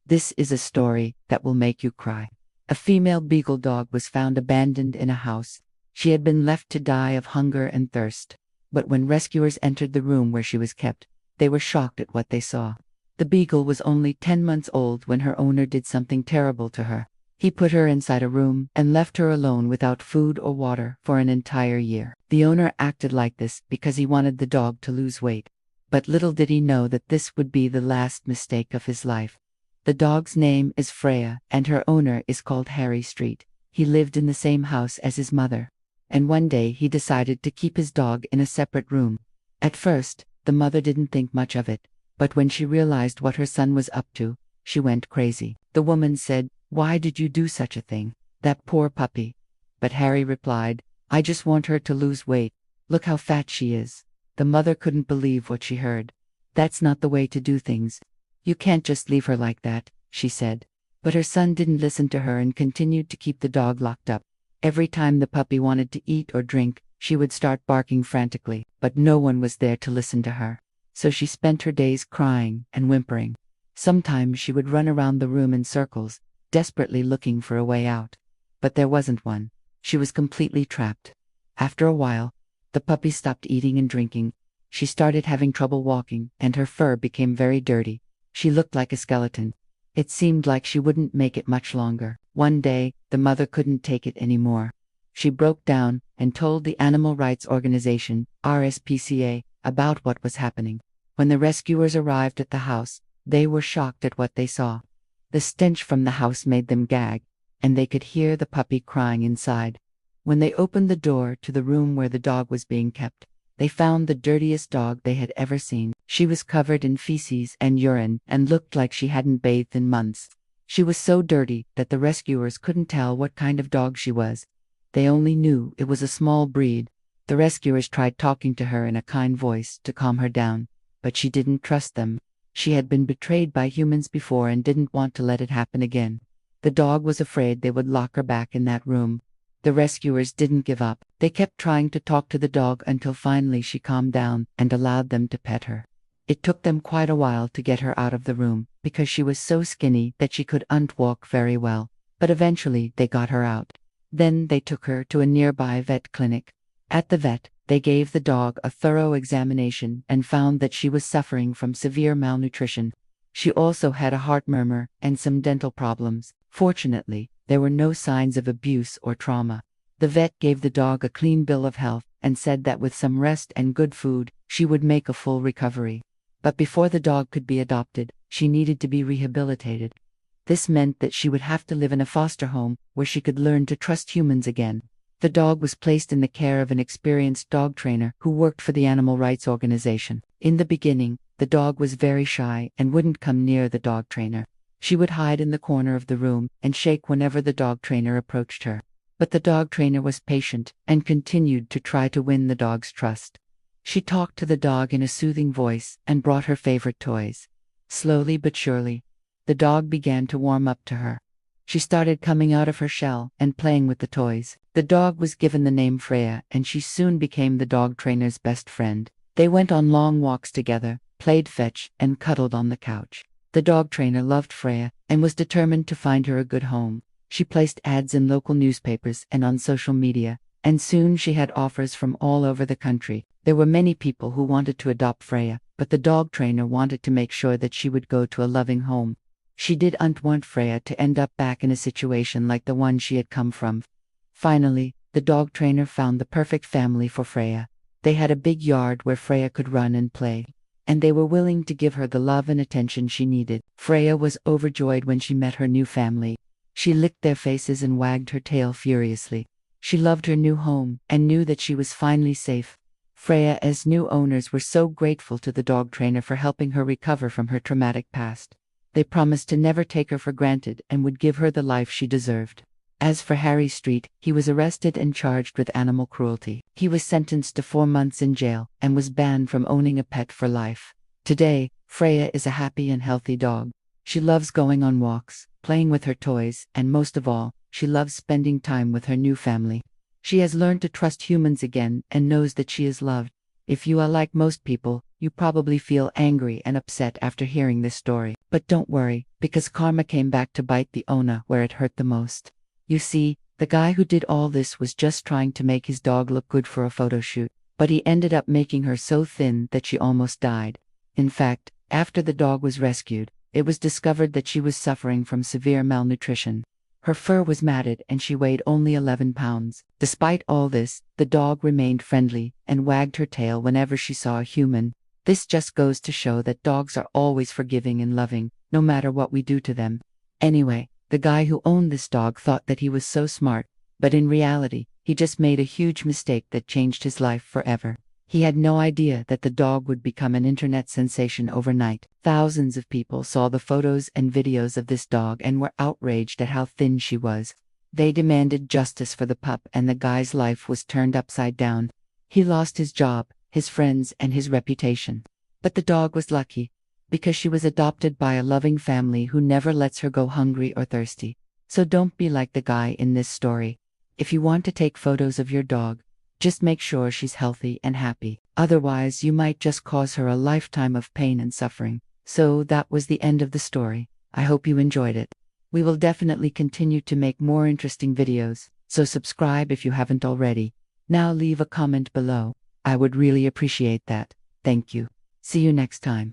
This is a story that will make you cry. A female beagle dog was found abandoned in a house. She had been left to die of hunger and thirst. But when rescuers entered the room where she was kept, they were shocked at what they saw. The beagle was only 10 months old when her owner did something terrible to her. He put her inside a room and left her alone without food or water for an entire year. The owner acted like this because he wanted the dog to lose weight. But little did he know that this would be the last mistake of his life. The dog's name is Freya, and her owner is called Harry Street. He lived in the same house as his mother. And one day he decided to keep his dog in a separate room. At first, the mother didn't think much of it, but when she realized what her son was up to, she went crazy. The woman said, "Why did you do such a thing? That poor puppy." But Harry replied, "I just want her to lose weight. Look how fat she is." The mother couldn't believe what she heard. "That's not the way to do things. You can't just leave her like that," she said. But her son didn't listen to her and continued to keep the dog locked up. Every time the puppy wanted to eat or drink, she would start barking frantically, but no one was there to listen to her. So she spent her days crying and whimpering. Sometimes she would run around the room in circles, desperately looking for a way out. But there wasn't one. She was completely trapped. After a while, the puppy stopped eating and drinking. She started having trouble walking, and her fur became very dirty. She looked like a skeleton. It seemed like she wouldn't make it much longer. One day, the mother couldn't take it anymore. She broke down and told the animal rights organization, RSPCA, about what was happening. When the rescuers arrived at the house, they were shocked at what they saw. The stench from the house made them gag, and they could hear the puppy crying inside. When they opened the door to the room where the dog was being kept, they found the dirtiest dog they had ever seen. She was covered in feces and urine and looked like she hadn't bathed in months. She was so dirty that the rescuers couldn't tell what kind of dog she was. They only knew it was a small breed. The rescuers tried talking to her in a kind voice to calm her down, but she didn't trust them. She had been betrayed by humans before and didn't want to let it happen again. The dog was afraid they would lock her back in that room. The rescuers didn't give up. They kept trying to talk to the dog until finally she calmed down and allowed them to pet her. It took them quite a while to get her out of the room, because she was so skinny that she couldn't walk very well. But eventually they got her out. Then they took her to a nearby vet clinic. At the vet, they gave the dog a thorough examination and found that she was suffering from severe malnutrition. She also had a heart murmur and some dental problems. Fortunately, there were no signs of abuse or trauma. The vet gave the dog a clean bill of health and said that with some rest and good food, she would make a full recovery. But before the dog could be adopted, she needed to be rehabilitated. This meant that she would have to live in a foster home where she could learn to trust humans again. The dog was placed in the care of an experienced dog trainer who worked for the animal rights organization. In the beginning, the dog was very shy and wouldn't come near the dog trainer. She would hide in the corner of the room and shake whenever the dog trainer approached her. But the dog trainer was patient and continued to try to win the dog's trust. She talked to the dog in a soothing voice and brought her favorite toys. Slowly but surely, the dog began to warm up to her. She started coming out of her shell and playing with the toys. The dog was given the name Freya, and she soon became the dog trainer's best friend. They went on long walks together, played fetch, and cuddled on the couch. The dog trainer loved Freya and was determined to find her a good home. She placed ads in local newspapers and on social media, and soon she had offers from all over the country. There were many people who wanted to adopt Freya, but the dog trainer wanted to make sure that she would go to a loving home. She didn't want Freya to end up back in a situation like the one she had come from. Finally, the dog trainer found the perfect family for Freya. They had a big yard where Freya could run and play, and they were willing to give her the love and attention she needed. Freya was overjoyed when she met her new family. She licked their faces and wagged her tail furiously. She loved her new home and knew that she was finally safe. Freya's new owners were so grateful to the dog trainer for helping her recover from her traumatic past. They promised to never take her for granted and would give her the life she deserved. As for Harry Street, he was arrested and charged with animal cruelty. He was sentenced to 4 months in jail and was banned from owning a pet for life. Today, Freya is a happy and healthy dog. She loves going on walks, playing with her toys, and most of all, she loves spending time with her new family. She has learned to trust humans again and knows that she is loved. If you are like most people, you probably feel angry and upset after hearing this story. But don't worry, because karma came back to bite the owner where it hurt the most. You see, the guy who did all this was just trying to make his dog look good for a photo shoot, but he ended up making her so thin that she almost died. In fact, after the dog was rescued, it was discovered that she was suffering from severe malnutrition. Her fur was matted and she weighed only 11 pounds. Despite all this, the dog remained friendly and wagged her tail whenever she saw a human. This just goes to show that dogs are always forgiving and loving, no matter what we do to them. Anyway, the guy who owned this dog thought that he was so smart, but in reality, he just made a huge mistake that changed his life forever. He had no idea that the dog would become an internet sensation overnight. Thousands of people saw the photos and videos of this dog and were outraged at how thin she was. They demanded justice for the pup, and the guy's life was turned upside down. He lost his job, his friends, and his reputation. But the dog was lucky, because she was adopted by a loving family who never lets her go hungry or thirsty. So don't be like the guy in this story. If you want to take photos of your dog, just make sure she's healthy and happy. Otherwise, you might just cause her a lifetime of pain and suffering. So that was the end of the story. I hope you enjoyed it. We will definitely continue to make more interesting videos, so subscribe if you haven't already. Now leave a comment below. I would really appreciate that. Thank you. See you next time.